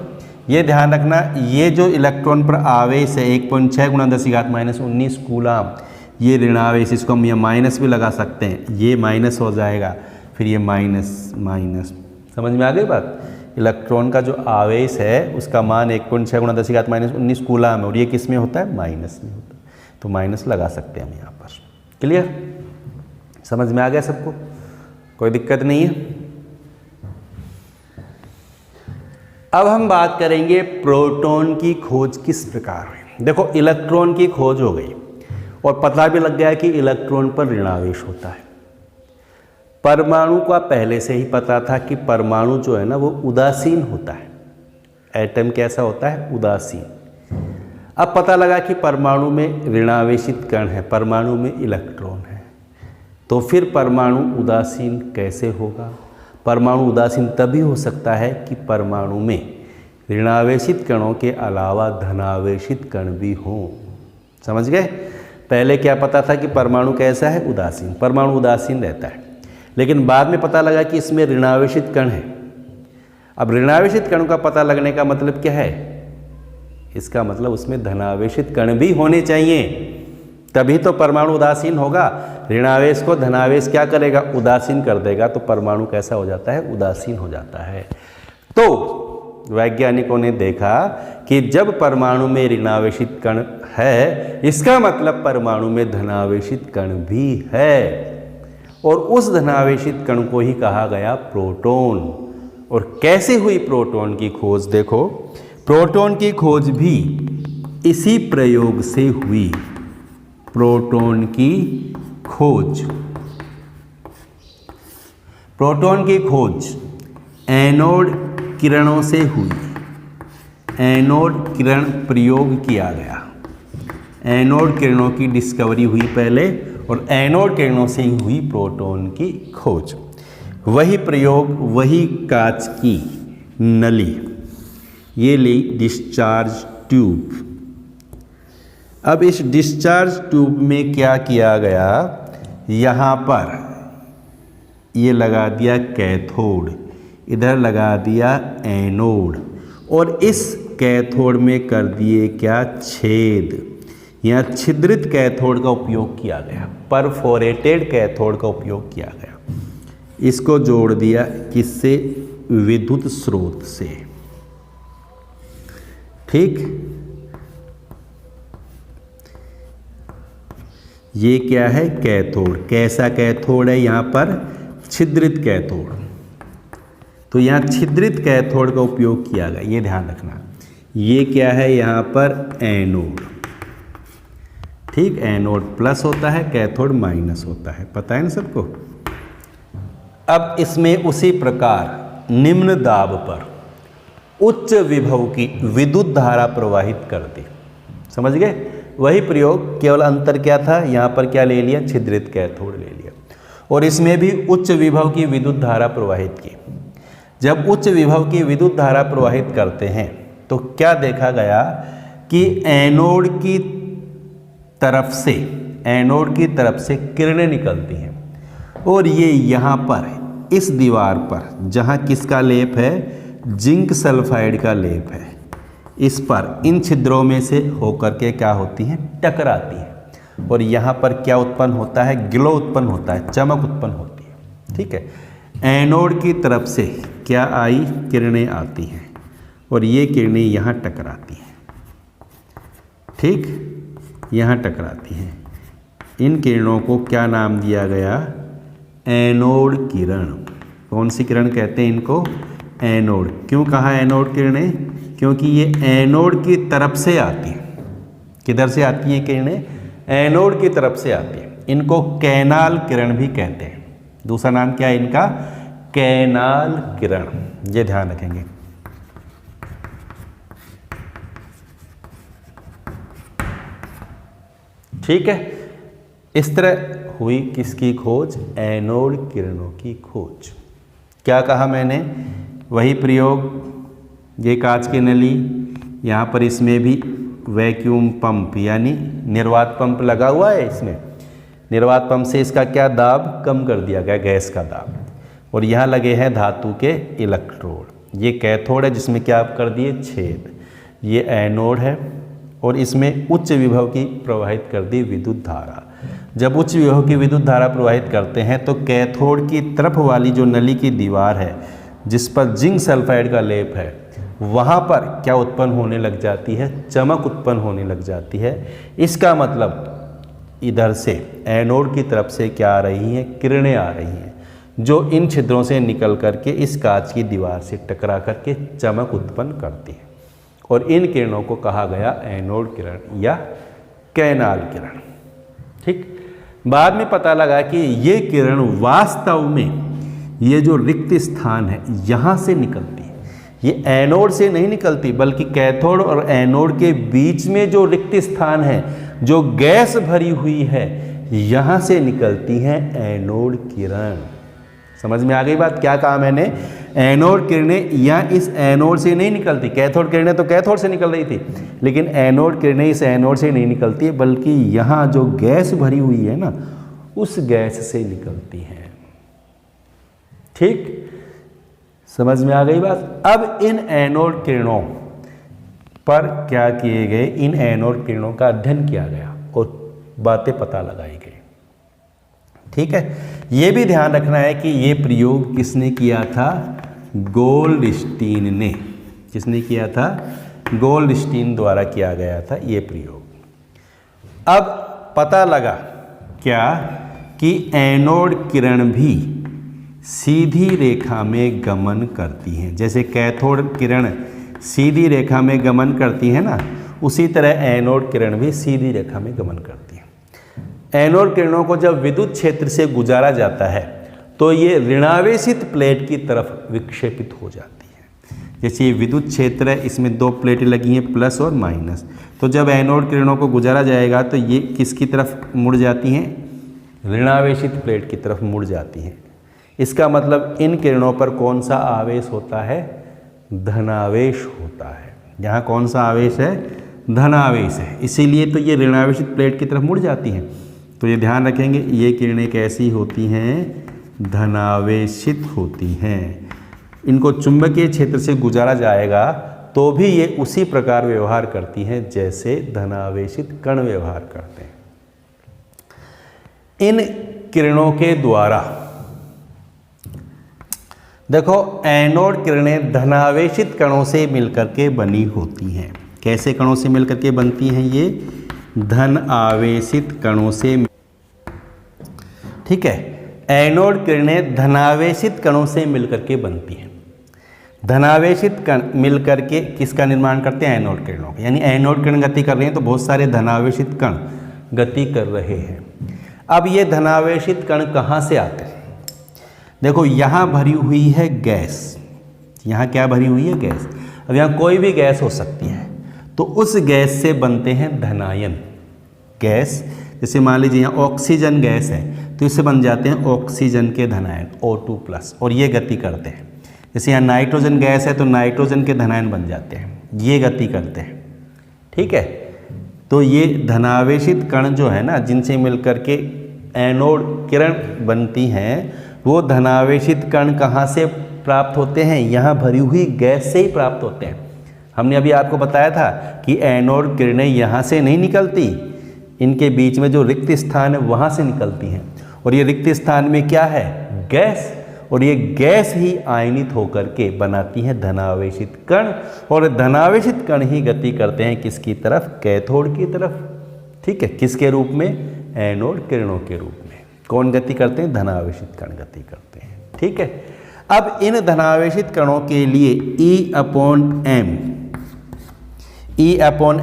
ये ध्यान रखना, ये जो इलेक्ट्रॉन पर आवेश है 1.6 × 10⁻⁻19 कूलाम, ये ऋणावेश, इसको हम ये माइनस भी लगा सकते हैं, ये माइनस हो जाएगा, फिर ये माइनस माइनस। समझ में आ गई बात? इलेक्ट्रॉन का जो आवेश है उसका मान 1.6 × 10⁻19 कूलाम है, और ये किस में होता है? माइनस में होता है। तो माइनस लगा सकते हैं हम यहाँ पर। क्लियर? समझ में आ गया सबको? कोई दिक्कत नहीं है? अब हम बात करेंगे प्रोटॉन की खोज किस प्रकार हुई। देखो, इलेक्ट्रॉन की खोज हो गई और पता भी लग गया कि इलेक्ट्रॉन पर ऋणावेश होता है। परमाणु का पहले से ही पता था कि परमाणु जो है ना वो उदासीन होता है। एटम कैसा होता है? उदासीन। अब पता लगा कि परमाणु में ऋणावेशित कण है, परमाणु में इलेक्ट्रॉन है, तो फिर परमाणु उदासीन कैसे होगा? परमाणु उदासीन तभी हो सकता है कि परमाणु में ऋणावेशित कणों के अलावा धनावेशित कण भी हों। समझ गए? पहले क्या पता था कि परमाणु कैसा है? उदासीन। परमाणु उदासीन रहता है, लेकिन बाद में पता लगा कि इसमें ऋणावेशित कण है। अब ऋणावेशित कणों का पता लगने का मतलब क्या है? इसका मतलब उसमें धनावेशित कण भी होने चाहिए, तभी तो परमाणु उदासीन होगा। ऋणावेश को धनावेश क्या करेगा? उदासीन कर देगा, तो परमाणु कैसा हो जाता है? उदासीन हो जाता है। तो वैज्ञानिकों ने देखा कि जब परमाणु में ऋणावेशित कण है, इसका मतलब परमाणु में धनावेशित कण भी है, और उस धनावेशित कण को ही कहा गया प्रोटॉन। और कैसे हुई प्रोटॉन की खोज? देखो, प्रोटॉन की खोज भी इसी प्रयोग से हुई। प्रोटॉन की खोज, प्रोटॉन की खोज एनोड किरणों से हुई। एनोड किरण प्रयोग किया गया, एनोड किरणों की डिस्कवरी हुई पहले, और एनोड किरणों से ही हुई प्रोटॉन की खोज। वही प्रयोग, वही कांच की नली, ये ली डिस्चार्ज ट्यूब। अब इस डिस्चार्ज ट्यूब में क्या किया गया? यहाँ पर ये लगा दिया कैथोड, इधर लगा दिया एनोड, और इस कैथोड में कर दिए क्या? छेद। यहाँ छिद्रित कैथोड का उपयोग किया गया, परफोरेटेड कैथोड का उपयोग किया गया। इसको जोड़ दिया किससे? विद्युत स्रोत से। ठीक, ये क्या है? कैथोड। कैसा कैथोड है? यहाँ पर छिद्रित कैथोड। तो यहाँ छिद्रित कैथोड का उपयोग किया गया, ये ध्यान रखना। ये क्या है? यहाँ पर एनोड। ठीक, एनोड प्लस होता है, कैथोड माइनस होता है, पता है ना सबको? अब इसमें उसी प्रकार निम्न दाब पर उच्च विभव की विद्युत धारा प्रवाहित कर दी। समझ गए? वही प्रयोग, केवल अंतर क्या था? यहाँ पर क्या ले लिया? छिद्रित कैथोड ले लिया, और इसमें भी उच्च विभव की विद्युत धारा प्रवाहित की। जब उच्च विभव की विद्युत धारा प्रवाहित करते हैं तो क्या देखा गया कि एनोड की तरफ से किरणें निकलती हैं, और ये यहाँ पर इस दीवार पर जहाँ किसका लेप है? जिंक सल्फाइड का लेप है, इस पर इन छिद्रों में से होकर के क्या होती हैं? टकराती हैं, और यहाँ पर क्या उत्पन्न होता है? ग्लो उत्पन्न होता है, चमक उत्पन्न होती है। ठीक है, एनोड की तरफ से क्या आई? किरणें आती हैं, और ये किरणें यहाँ टकराती हैं। ठीक, यहाँ टकराती हैं। इन किरणों को क्या नाम दिया गया? एनोड किरण। कौन सी किरण कहते हैं इनको? एनोड। क्यों कहा एनोड किरणें? क्योंकि ये एनोड की तरफ से आती हैं। किधर से आती हैं किरणें? एनोड की तरफ से आती हैं। इनको कैनाल किरण भी कहते हैं। दूसरा नाम क्या है इनका? कैनाल किरण। ये ध्यान रखेंगे। ठीक है, इस तरह हुई किसकी खोज? एनोड किरणों की खोज। क्या कहा मैंने? वही प्रयोग, ये कांच की नली, यहाँ पर इसमें भी वैक्यूम पंप यानी निर्वात पंप लगा हुआ है। इसमें निर्वात पंप से इसका क्या दाब कम कर दिया गया, गैस का दाब। और यहाँ लगे हैं धातु के इलेक्ट्रोड। ये कैथोड है जिसमें क्या कर दिए? छेद। ये एनोड है और इसमें उच्च विभव की प्रवाहित कर दी विद्युत धारा। जब उच्च विभव की विद्युत धारा प्रवाहित करते हैं तो कैथोड की तरफ वाली जो नली की दीवार है जिस पर जिंक सल्फाइड का लेप है, वहाँ पर क्या उत्पन्न होने लग जाती है? चमक उत्पन्न होने लग जाती है। इसका मतलब इधर से एनोड की तरफ से क्या आ रही हैं? किरणें आ रही हैं जो इन छिद्रों से निकल करके इस कांच की दीवार से टकरा करके चमक उत्पन्न करती है। और इन किरणों को कहा गया एनोड किरण या कैनाल किरण। ठीक, बाद में पता लगा कि ये किरण वास्तव में ये जो रिक्त स्थान है यहाँ से निकलती है। ये एनोड से नहीं निकलती बल्कि कैथोड और एनोड के बीच में जो रिक्त स्थान है, जो गैस भरी हुई है, यहाँ से निकलती है एनोड किरण। समझ में आ गई बात? क्या कहा मैंने? एनोड किरणें या इस एनोड से नहीं निकलती। कैथोड किरणें तो कैथोड से निकल रही थी, लेकिन एनोड किरणें इस एनोड से नहीं निकलती बल्कि यहाँ जो गैस भरी हुई है ना, उस गैस से निकलती हैं। ठीक, समझ में आ गई बात? अब इन एनोड किरणों पर क्या किए गए? इन एनोड किरणों का अध्ययन किया गया और बातें पता लगाई गई। ठीक है, ये भी ध्यान रखना है कि ये प्रयोग किसने किया था? गोल्डस्टीन ने। किसने किया था? गोल्डस्टीन द्वारा किया गया था ये प्रयोग। अब पता लगा क्या कि एनोड किरण भी सीधी रेखा में गमन करती हैं। जैसे कैथोड किरण सीधी रेखा में गमन करती है ना, उसी तरह एनोड किरण भी सीधी रेखा में गमन करती है। एनोड किरणों को जब विद्युत क्षेत्र से गुजारा जाता है तो ये ऋणावेशित प्लेट की तरफ विक्षेपित हो जाती है। जैसे ये विद्युत क्षेत्र है, इसमें दो प्लेटें लगी हैं, प्लस और माइनस। तो जब एनोड किरणों को गुजारा जाएगा तो ये किसकी तरफ मुड़ जाती हैं? ऋणावेशित प्लेट की तरफ मुड़ जाती हैं। इसका मतलब इन किरणों पर कौन सा आवेश होता है? धनावेश होता है। यहाँ कौन सा आवेश है? धनावेश है। इसीलिए तो ये ऋणावेशित प्लेट की तरफ मुड़ जाती हैं। तो ये ध्यान रखेंगे, ये किरणें कैसी होती हैं? धनावेशित होती हैं। इनको चुंबकीय क्षेत्र से गुजारा जाएगा तो भी ये उसी प्रकार व्यवहार करती हैं जैसे धनावेशित कण व्यवहार करते हैं। इन किरणों के द्वारा देखो, एनोड किरणें धनावेशित कणों से मिलकर के बनी होती हैं। कैसे कणों से मिलकर के बनती हैं? ये धन आवेशित कणों से। ठीक है, एनोड किरणें धनावेशित कणों से मिलकर के बनती हैं। धनावेशित कण मिलकर के किसका निर्माण करते हैं? एनोड किरणों का। यानी एनोड किरण गति कर रहे हैं तो बहुत सारे धनावेशित कण गति कर रहे हैं। अब ये धनावेशित कण कहाँ से आते हैं? देखो, यहाँ भरी हुई है गैस। यहाँ क्या भरी हुई है? गैस। अब यहाँ कोई भी गैस हो सकती है, तो उस गैस से बनते हैं धनायन गैस। जैसे मान लीजिए यहाँ ऑक्सीजन गैस है तो इससे बन जाते हैं ऑक्सीजन के धनायन O2+, और ये गति करते हैं। जैसे यहाँ नाइट्रोजन गैस है तो नाइट्रोजन के धनायन बन जाते हैं, ये गति करते हैं। ठीक है, तो ये धनावेशित कण जो है ना, जिनसे मिलकर के एनोड किरण बनती हैं, वो धनावेशित कण कहाँ से प्राप्त होते हैं? यहाँ भरी हुई गैस से ही प्राप्त होते हैं। हमने अभी आपको बताया था कि एनोड किरणें यहाँ से नहीं निकलती, इनके बीच में जो रिक्त स्थान है वहाँ से निकलती हैं। और ये रिक्त स्थान में क्या है? गैस। और ये गैस ही आयनित होकर के बनाती है धनावेशित कण, और धनावेशित कण ही गति करते हैं किसकी तरफ? कैथोड की तरफ। ठीक है, किसके रूप में? एनोड किरणों के रूप में। कौन गति करते हैं? धनावेशित कण गति करते हैं। ठीक है, अब इन धनावेशित कणों के लिए E अपॉन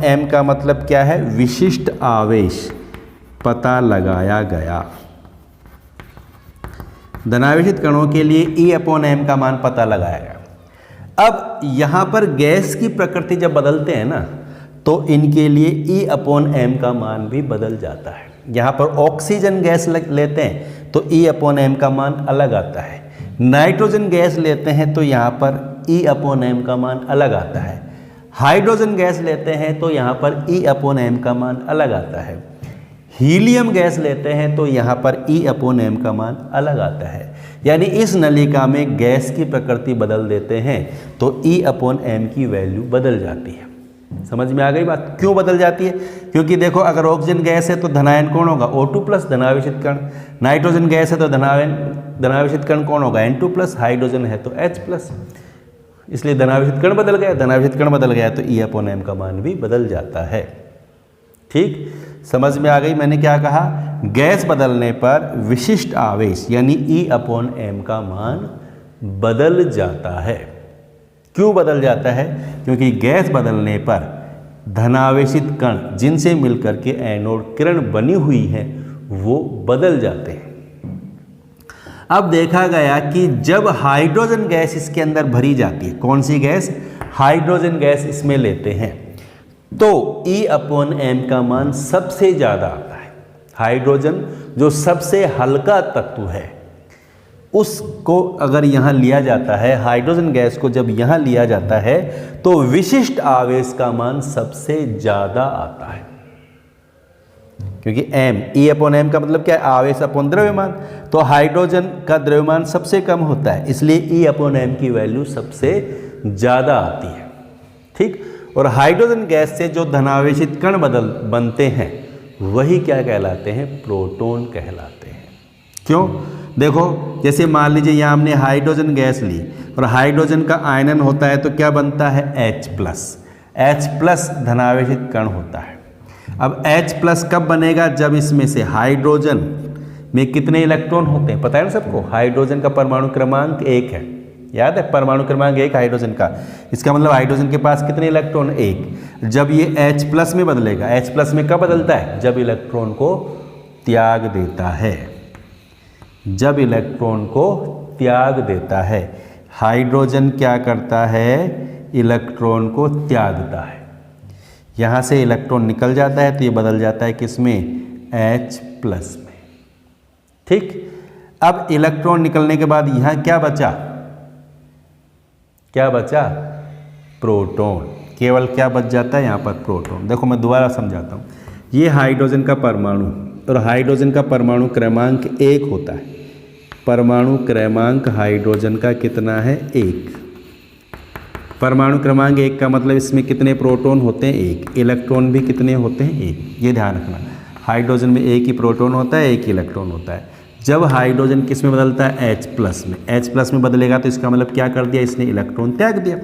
m का मतलब क्या है? विशिष्ट आवेश पता लगाया गया। धनावेशित कणों के लिए E अपॉन m का मान पता लगाया गया। अब यहां पर गैस की प्रकृति जब बदलते हैं ना, तो इनके लिए E अपॉन m का मान भी बदल जाता है। यहाँ पर ऑक्सीजन गैस लेते हैं तो E अपॉन m का मान अलग आता है। नाइट्रोजन गैस लेते हैं तो यहाँ पर E अपॉन m का मान अलग आता है। हाइड्रोजन गैस लेते हैं तो यहाँ पर E अपॉन m का मान अलग आता है। हीलियम गैस लेते हैं तो यहाँ पर E अपॉन m का मान अलग आता है। यानी इस नलिका में गैस की प्रकृति बदल देते हैं तो E अपॉन m की वैल्यू बदल जाती है। समझ में आ गई बात? क्यों बदल जाती है? क्योंकि देखो, अगर ऑक्सीजन गैस है तो धनायन कौन होगा? O2 प्लस धनावेशित कण। नाइट्रोजन गैस है तो धनावेशित कण कौन होगा? N2 plus. हाइड्रोजन है तो H प्लस। इसलिए धनावेशित कण बदल गया, धनावेशित कण बदल गया तो E अपॉन m का मान भी बदल जाता है। ठीक, समझ में आ गई मैंने क्या कहा? गैस बदलने पर विशिष्ट आवेश यानी E अपॉन m का मान बदल जाता है। क्यों बदल जाता है? क्योंकि गैस बदलने पर धनावेशित कण जिनसे मिलकर के एनोड किरण बनी हुई है वो बदल जाते हैं। अब देखा गया कि जब हाइड्रोजन गैस इसके अंदर भरी जाती है, कौन सी गैस? हाइड्रोजन गैस इसमें लेते हैं तो E अपॉन m का मान सबसे ज़्यादा आता है। हाइड्रोजन जो सबसे हल्का तत्व है उसको अगर यहाँ लिया जाता है, हाइड्रोजन गैस को जब यहाँ लिया जाता है तो विशिष्ट आवेश का मान सबसे ज़्यादा आता है। क्योंकि E अपॉन m का मतलब क्या है? आवेश अपॉन द्रव्यमान। तो हाइड्रोजन का द्रव्यमान सबसे कम होता है, इसलिए E अपॉन m की वैल्यू सबसे ज़्यादा आती है। ठीक, और हाइड्रोजन गैस से जो धनावेशित कण बनते हैं वही क्या कहलाते हैं? प्रोटॉन कहलाते हैं। क्यों? देखो, जैसे मान लीजिए यहाँ हमने हाइड्रोजन गैस ली और हाइड्रोजन का आयनन होता है तो क्या बनता है? H प्लस धनावेशित कण होता है। अब H प्लस कब बनेगा? जब इसमें से हाइड्रोजन में कितने इलेक्ट्रॉन होते हैं? पता है ना सबको? हाइड्रोजन का परमाणु क्रमांक 1 है, याद है? परमाणु क्रमांक 1 हाइड्रोजन का। इसका मतलब हाइड्रोजन के पास कितने इलेक्ट्रॉन? 1। जब ये H प्लस में बदलेगा, H प्लस में कब बदलता है? जब इलेक्ट्रॉन को त्याग देता है। जब इलेक्ट्रॉन को त्याग देता है, हाइड्रोजन क्या करता है? इलेक्ट्रॉन को त्यागता है। यहाँ से इलेक्ट्रॉन निकल जाता है तो ये बदल जाता है किसमें? H प्लस में। ठीक, अब इलेक्ट्रॉन निकलने के बाद यहाँ क्या बचा? क्या बचा? प्रोटॉन। केवल क्या बच जाता है यहाँ पर? प्रोटॉन। देखो मैं दोबारा समझाता हूँ। ये हाइड्रोजन का परमाणु और हाइड्रोजन का परमाणु क्रमांक 1 होता है। परमाणु क्रमांक हाइड्रोजन का कितना है? 1। परमाणु क्रमांक 1 का मतलब इसमें कितने प्रोटॉन होते हैं? 1। इलेक्ट्रॉन भी कितने होते हैं? 1। ये ध्यान रखना, हाइड्रोजन में 1 ही प्रोटॉन होता है, 1 ही इलेक्ट्रॉन होता है। जब हाइड्रोजन किस में बदलता है? H प्लस में। H प्लस में बदलेगा तो इसका मतलब क्या कर दिया? इसने इलेक्ट्रॉन त्याग दिया।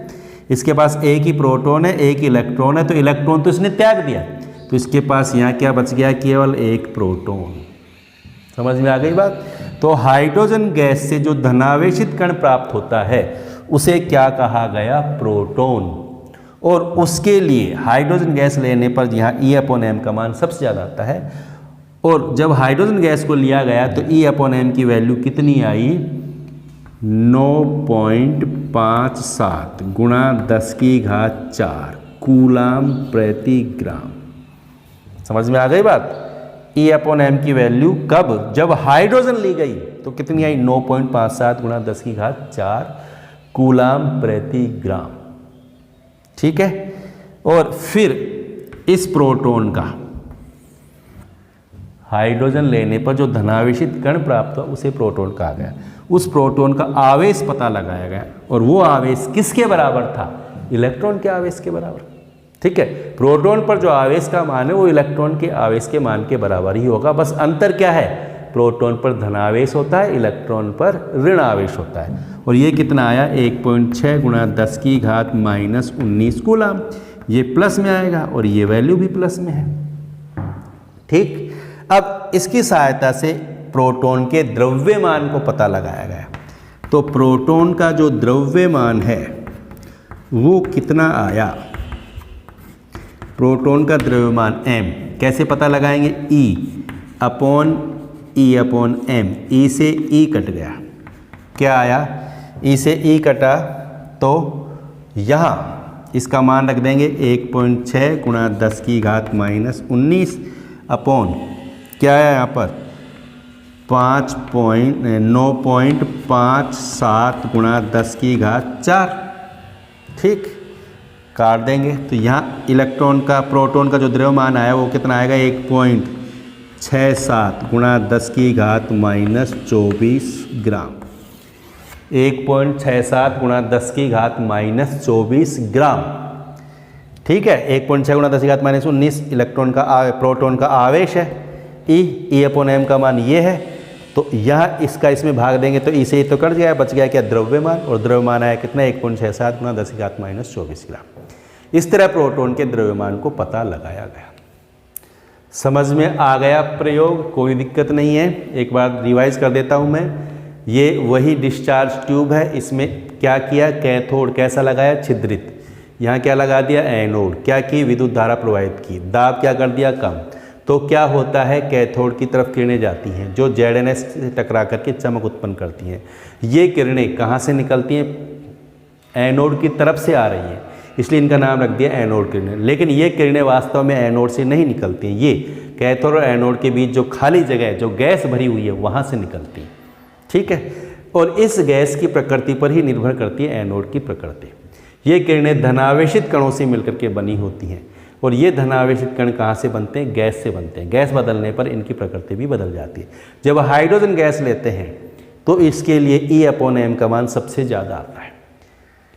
इसके पास 1 ही प्रोटॉन है, 1 इलेक्ट्रॉन है, तो इलेक्ट्रॉन तो इसने त्याग दिया, तो इसके पास यहाँ क्या बच गया? केवल 1 प्रोटॉन। समझ में आ गई बात? तो हाइड्रोजन गैस से जो धनावेशित कण प्राप्त होता है उसे क्या कहा गया? प्रोटॉन। और उसके लिए हाइड्रोजन गैस लेने पर यहाँ E अपॉन m का मान सबसे ज़्यादा आता है। और जब हाइड्रोजन गैस को लिया गया तो E अपॉन m की वैल्यू कितनी आई? 9.57 गुणा 10⁴ कूलाम प्रति ग्राम। समझ में आ गई बात? E अपॉन m की वैल्यू कब? जब हाइड्रोजन ली गई तो कितनी आई? 9.57 गुणा 10⁴ कूलाम प्रति ग्राम। ठीक है, और फिर इस प्रोटॉन का हाइड्रोजन लेने पर जो धनावेशित कण प्राप्त हुआ उसे प्रोटॉन कहा गया। उस प्रोटॉन का आवेश पता लगाया गया और वो आवेश किसके बराबर था? इलेक्ट्रॉन के आवेश के बराबर। ठीक है, प्रोटॉन पर जो आवेश का मान है वो इलेक्ट्रॉन के आवेश के मान के बराबर ही होगा। बस अंतर क्या है? प्रोटॉन पर धनावेश होता है, इलेक्ट्रॉन पर ऋण आवेश होता है। और ये कितना आया? 1.6 गुणा 10⁻⁻19 कूलाम। ये प्लस में आएगा और ये वैल्यू भी प्लस में है। ठीक, अब इसकी सहायता से प्रोटॉन के द्रव्यमान को पता लगाया गया। तो प्रोटॉन का जो द्रव्यमान है वो कितना आया, प्रोटॉन का द्रव्यमान m कैसे पता लगाएंगे, E अपॉन m, E से E कट गया, क्या आया, E से E कटा तो यहाँ इसका मान रख देंगे 1.6 गुणा 10 की घात -19 अपॉन क्या है यहाँ पर 9.57 गुणा 10 की घात 4, ठीक, काट देंगे तो यहाँ इलेक्ट्रॉन का प्रोटॉन का जो द्रव्यमान आया वो कितना आएगा 1.67 गुणा 10 की घात -24 ग्राम, 1.67 गुणा 10 की घात -24 ग्राम, ठीक है। 1.6 गुणा 10 की घात -19 इलेक्ट्रॉन का प्रोटॉन का आवेश है, E अपॉन m का मान ये है, तो यहाँ इसका इसमें भाग देंगे तो E से E तो कट गया, बच गया क्या द्रव्यमान, और द्रव्यमान आया कितना 1.67 गुणा 10 की घात -24 ग्राम। इस तरह प्रोटॉन के द्रव्यमान को पता लगाया गया। समझ में आ गया प्रयोग, कोई दिक्कत नहीं है। एक बार रिवाइज कर देता हूँ मैं, ये वही डिस्चार्ज ट्यूब है, इसमें क्या किया, कैथोड कैसा लगाया, छिद्रित, यहाँ क्या लगा दिया, एनोड, क्या की, विद्युत धारा प्रवाहित की, दाब क्या कर दिया, कम, तो क्या होता है, कैथोड की तरफ किरणें जाती हैं जो ZNS से टकरा करके चमक उत्पन्न करती हैं। ये किरणें कहाँ से निकलती हैं, एनोड की तरफ से आ रही हैं, इसलिए इनका नाम रख दिया एनोड किरणें। लेकिन ये किरणें वास्तव में एनोड से नहीं निकलती हैं, ये कैथोड और एनोड के बीच जो खाली जगह है, जो गैस भरी हुई है, वहाँ से निकलती हैं, ठीक है। और इस गैस की प्रकृति पर ही निर्भर करती है एनोड की प्रकृति। ये किरणें धनावेशित कणों से मिलकर के बनी होती हैं, और ये धनावेशित कण कहाँ से बनते हैं, गैस से बनते हैं। गैस बदलने पर इनकी प्रकृति भी बदल जाती है। जब हाइड्रोजन गैस लेते हैं तो इसके लिए E अपॉन m का मान सबसे ज़्यादा आता है।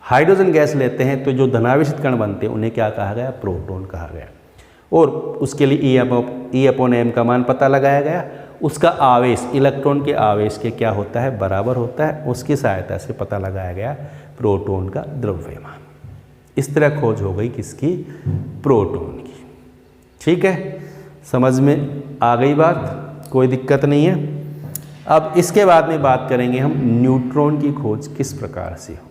हाइड्रोजन गैस लेते हैं तो जो धनावेशित कण बनते हैं उन्हें क्या कहा गया, प्रोटॉन कहा गया, और उसके लिए E अपॉन m का मान पता लगाया गया। उसका आवेश इलेक्ट्रॉन के आवेश के क्या होता है, बराबर होता है, उसकी सहायता से पता लगाया गया प्रोटॉन का द्रव्यमान। इस तरह खोज हो गई किसकी, प्रोटॉन की, ठीक है। समझ में आ गई बात, कोई दिक्कत नहीं है। अब इसके बाद में बात करेंगे हम न्यूट्रॉन की खोज किस प्रकार से हुई।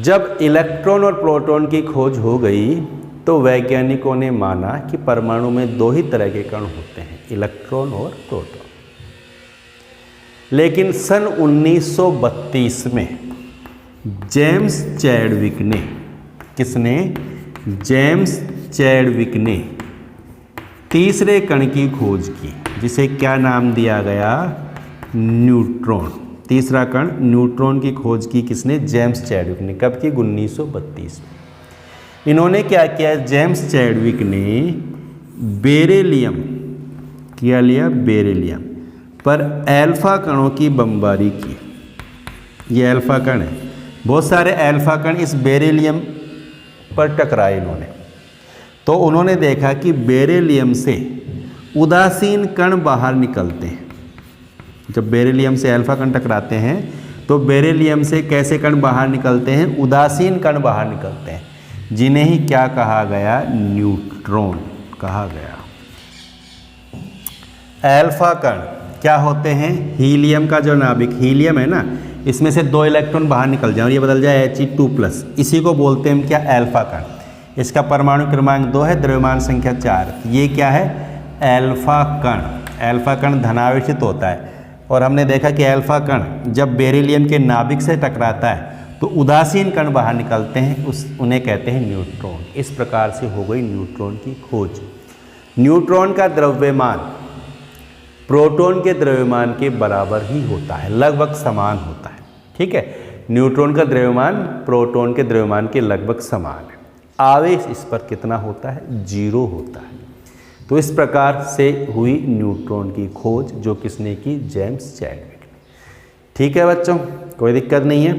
जब इलेक्ट्रॉन और प्रोटॉन की खोज हो गई तो वैज्ञानिकों ने माना कि परमाणु में दो ही तरह के कण होते हैं, इलेक्ट्रॉन और प्रोटॉन। लेकिन सन 1932 में जेम्स चैडविक ने, किसने, जेम्स चैडविक ने तीसरे कण की खोज की, जिसे क्या नाम दिया गया, न्यूट्रॉन। तीसरा कण न्यूट्रॉन की खोज की किसने, जेम्स चैडविक ने। कब की, 1932 में। इन्होंने क्या किया, जेम्स चैडविक ने बेरिलियम, क्या लिया, बेरिलियम पर अल्फा कणों की बमबारी की। ये अल्फा कण है, बहुत सारे अल्फा कण इस बेरिलियम पर टकराए इन्होंने, तो उन्होंने देखा कि बेरिलियम से उदासीन कण बाहर निकलते हैं। जब बेरिलियम से अल्फा कण टकराते हैं तो बेरिलियम से कैसे कण बाहर निकलते हैं, उदासीन कण बाहर निकलते हैं, जिन्हें ही क्या कहा गया, न्यूट्रॉन कहा गया। अल्फा कण क्या होते हैं, हीलियम का जो नाभिक हीलियम है ना, इसमें से 2 इलेक्ट्रॉन बाहर निकल जाए और ये बदल जाए He2+, इसी को बोलते हैं हम क्या, अल्फा कण। इसका परमाणु क्रमांक 2 है, द्रव्यमान संख्या 4। ये क्या है, अल्फा कण। अल्फा कण धनावेशित होता है, और हमने देखा कि अल्फा कण जब बेरिलियम के नाभिक से टकराता है तो उदासीन कण बाहर निकलते हैं, उन्हें कहते हैं न्यूट्रॉन। इस प्रकार से हो गई न्यूट्रॉन की खोज। न्यूट्रॉन का द्रव्यमान प्रोटॉन के द्रव्यमान के बराबर ही होता है, लगभग समान होता है, ठीक है। न्यूट्रॉन का द्रव्यमान प्रोटॉन के द्रव्यमान के लगभग समान है। आवेश इस पर कितना होता है, 0 होता है। तो इस प्रकार से हुई न्यूट्रॉन की खोज, जो किसने की, जेम्स चैडविक ने। ठीक है बच्चों, कोई दिक्कत नहीं है।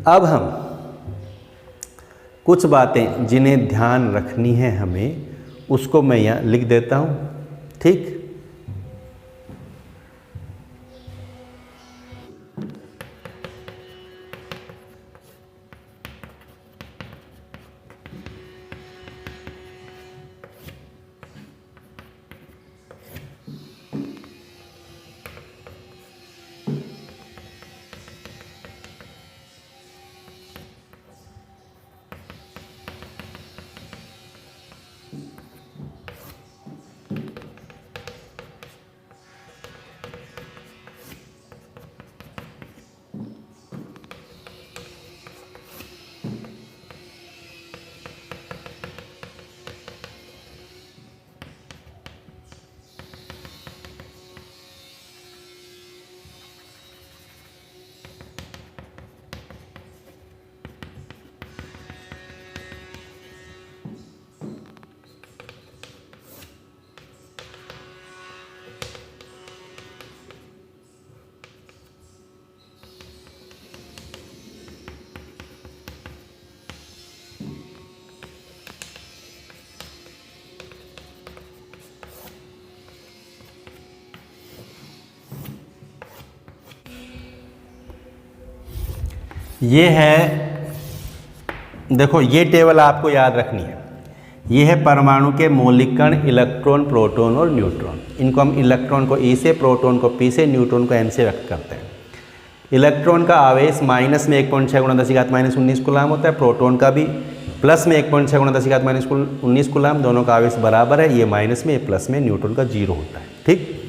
अब हम कुछ बातें जिन्हें ध्यान रखनी है हमें, उसको मैं यहाँ लिख देता हूँ, ठीक। ये है, देखो ये टेबल आपको याद रखनी है। ये है परमाणु के मौलिक कण, इलेक्ट्रॉन, प्रोटॉन और न्यूट्रॉन। इनको हम इलेक्ट्रॉन को E से, प्रोटॉन को P से, न्यूट्रॉन को N से व्यक्त करते हैं। इलेक्ट्रॉन का आवेश माइनस में 1.6 × 10⁻⁻19 कूलाम होता है, प्रोटॉन का भी प्लस में 1.6 × 10⁻⁻19 कूलाम, दोनों का आवेश बराबर है। ये माइनस में, ये प्लस में, न्यूट्रॉन का 0 होता है। ठीक,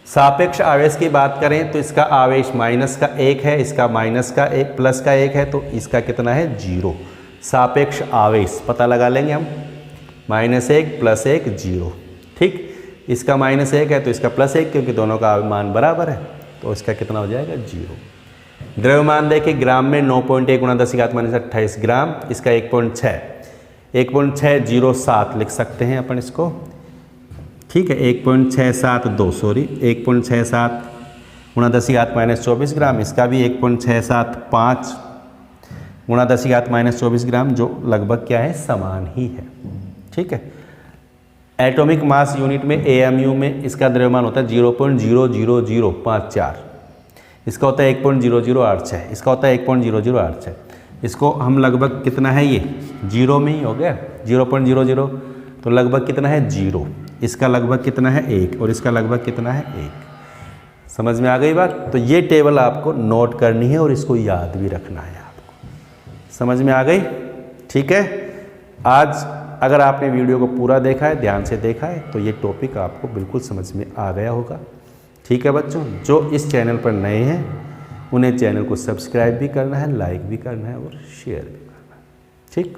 सापेक्ष आवेश की बात करें तो इसका आवेश माइनस का 1 है, इसका माइनस का 1, प्लस का 1 है, तो इसका कितना है 0। सापेक्ष आवेश पता लगा लेंगे हम, -1 + 1 0। ठीक, इसका -1 है तो इसका +1, क्योंकि दोनों का मान बराबर है, तो इसका कितना हो जाएगा 0। द्रव्यमान देखिए ग्राम में 9.1 × 10⁻28 ग्राम, इसका 1.607 लिख सकते हैं अपन इसको। ठीक है, 1.672 सॉरी 1.67 × 10⁻24 ग्राम, इसका भी 1.675 × 10⁻24 ग्राम, जो लगभग क्या है, समान ही है। ठीक है, एटॉमिक मास यूनिट में AMU में इसका द्रव्यमान होता है 0.00054, इसका होता है 1.0086, इसका होता है 1.0086। इसको हम लगभग कितना है, ये 0 में ही हो गया 0.00, तो लगभग कितना है 0। इसका लगभग कितना है 1, और इसका लगभग कितना है 1। समझ में आ गई बात? तो ये टेबल आपको नोट करनी है और इसको याद भी रखना है आपको। समझ में आ गई? ठीक है, आज अगर आपने वीडियो को पूरा देखा है, ध्यान से देखा है, तो ये टॉपिक आपको बिल्कुल समझ में आ गया होगा। ठीक है बच्चों, जो इस चैनल पर नए हैं उन्हें चैनल को सब्सक्राइब भी करना है, लाइक भी करना है और शेयर भी करना है। ठीक।